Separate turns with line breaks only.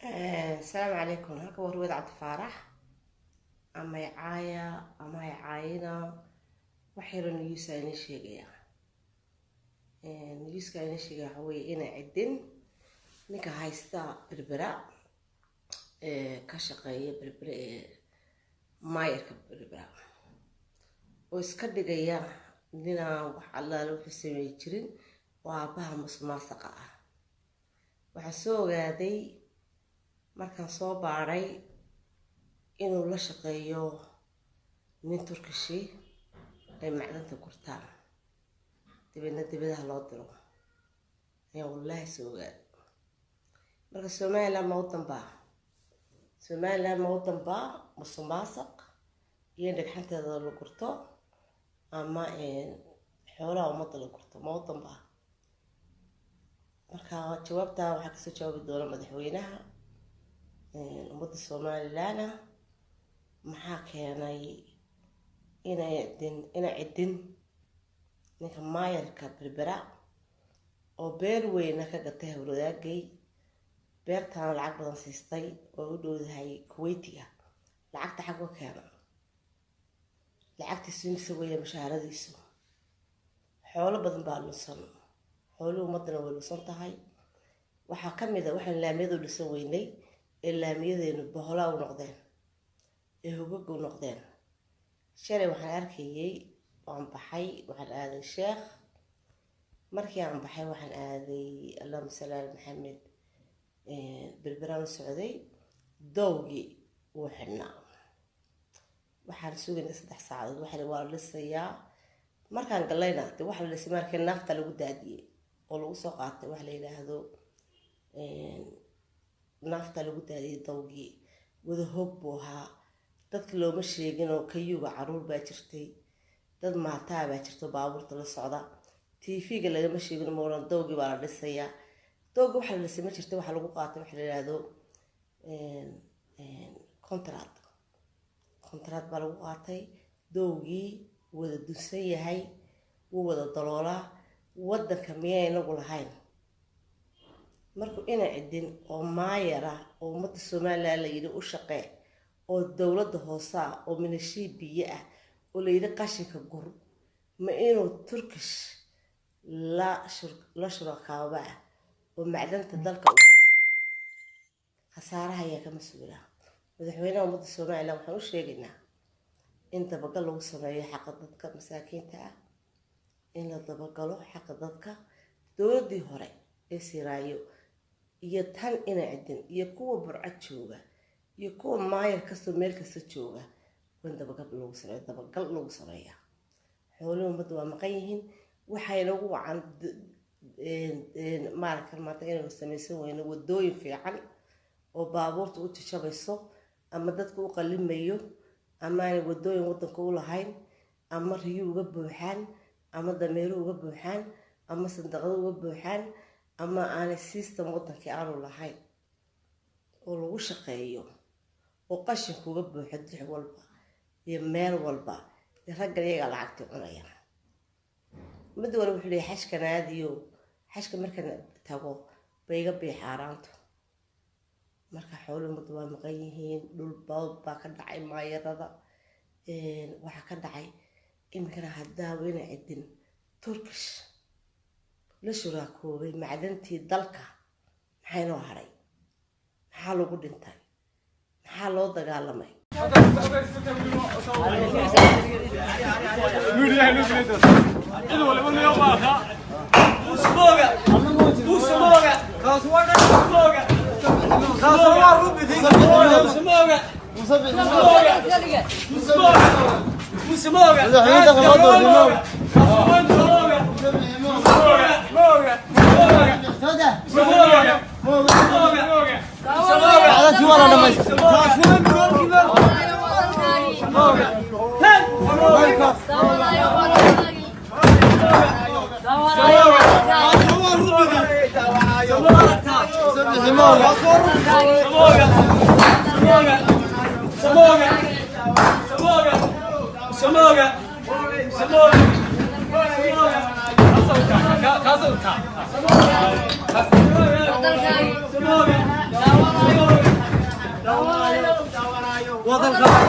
السلام عليكم. هكا ورويد عبد الفارح أما يعايا أما يعاينا وحيرو نيوسا إني شيقيا نيوسا إني شيقيا حوي إنا عدن نيكا هايستا بربرا كاشقايا بربرا مايركا بربرا وإسكادقايا نينا وحالا لو في السمي جرين واباها مسماسقا وحسوغادي markaan soo baaray inuu la shaqeeyo nin Turkish ay macdanta gurtaan dibadaha loo diro ayaa wallahi soo gaad marka Soomaaliland ma wadan baa musuqmaasuq iyo dhagxanteeda la gurto ama xoolaha umada la gurto ma wadan baa marka jawaabta waxa ka soo jawaabi doona madaxweynaha umada Soomaaliland maxaa keenay inay cidin ninka maayarka berbera oo beer weyn ka gatay hawladaagay beertaan lacag badan siistay oo u dhowdahay Kuwaitiga lacagta xaq u keenay lacagtiisu inta weeye mushaharadiisu xoolo badan baa lunsan xoolo umadana way lunsan tahay waxa kamid ah waxaan laamiyadu dhisan weynay laamiyadeenu boqolaa u noqdeen hogag u noqdeen shalay waxaan arkayay waan baxay waxaan aaday sheekh markii aan baxay waxaan aaday Allahumma salli ala Muhammad berberaan socday dowgi uu xidhnaa waxaan sugaynay 3 saacadood waxa waa lisayaa markaan galayna waxa la dhisay markii nafta lagu daadiyay oo lagu soo qaatay wax la yiraahdo nafta lagu daadiyay dowgi wada hog buu ahaa dadka looma sheegin oo kayuga caruur baa jirtay dad maataa baa jirto baabuurta la socda TV-ga lagama sheegin mooran dowgi baa la dhisayaa dowgi waxa la dhisay ma jirtay waxa lagu qaatay wax la yiraahdo contract baa lagu qaatay dowgi wada dusan yahay wuu wada daloolaa wadanka miyay inagu lahayn markuu ina cidin oo maayara oo umada Soomaaliland la yiri u shaqee oo dawladda hoose oo minashibiye ah oo la yiri qashinka gur ma inuu Turkish la shurakaaba oo macdanta dalka u khasaaraha ayaa ka mas'uula madaxweynaha umada Soomaaliland waxa uu sheegaynaa in dabagal lagu sameeyo xaq dadka masaakiinta ah in la dabagalo xaq dadka dawladii hore ee siraayo iyo tan ina cidin iyo kuwa burcad jooga iyo kuwa maayar kasto meel kasta jooga waan dabagal lagu sameeyaa xooluhu umada waa maqan yihiin waxay lagu wacan maalkan maanta inuu sameeysan weyno wadooyin fiican oo baabuurta u tishabayso ama dadku u qalimayo ama ay wadooyin wadanka u lahayn ama riyo uga buuxaan ama dameero uga buuxaan ama sandaqado uga buuxaan ama aan system wadanka aanu lahayn oo lagu shaqeeyo oo qashinku uga buuxo dix walba iyo meel walba ragga iyaga lacagta cunaya mid walba wuxuu leeyahay xashkanaadiyo xashka markan tago bayga biixaaraanto marka xoolo mud waa maqan yihiin dhul baa ka dhacay maayarada waxa ka dhacay imkana hadaa weyna cidin Turkish la shuraakoobay macdantii dalka maxay noo haray maxaa lagu dhintay maxaa loo dagaalamay
Samoga. Ayo.